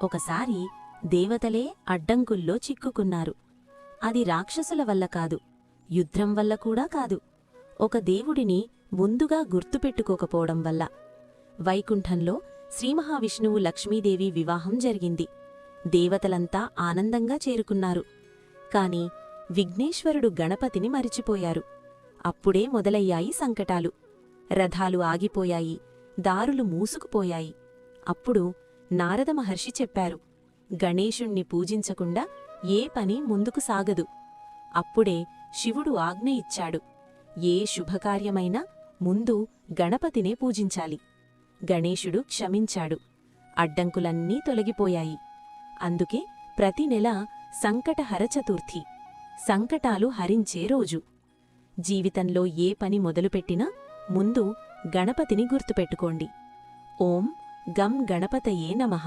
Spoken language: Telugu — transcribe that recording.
ఒకసారి దేవతలే అడ్డంకుల్లో చిక్కుకున్నారు. అది రాక్షసుల వల్ల కాదు, యుద్ధం వల్ల కూడా కాదు, ఒక దేవుడిని ముందుగా గుర్తుపెట్టుకోకపోవడం వల్ల. వైకుంఠంలో శ్రీమహావిష్ణువు లక్ష్మీదేవి వివాహం జరిగింది. దేవతలంతా ఆనందంగా చేరుకున్నారు. కాని విఘ్నేశ్వరుడు గణపతిని మరిచిపోయారు. అప్పుడే మొదలయ్యాయి సంకటాలు. రథాలు ఆగిపోయాయి, దారులు మూసుకుపోయాయి. అప్పుడు నారద మహర్షి చెప్పారు, గణేశుణ్ణి పూజించకుండా ఏ పని ముందుకు సాగదు. అప్పుడే శివుడు ఆజ్ఞ ఇచ్చాడు, ఏ శుభకార్యమైనా ముందు గణపతినే పూజించాలి. గణేశుడు క్షమించాడు. అడ్డంకులన్నీ తొలగిపోయాయి. అందుకే ప్రతి నెల సంకటహర చతుర్థి, సంకటాలు హరించే రోజు. జీవితంలో ఏ పని మొదలుపెట్టినా ముందు గణపతిని గుర్తుపెట్టుకోండి. ఓం గం గణపతయే నమః.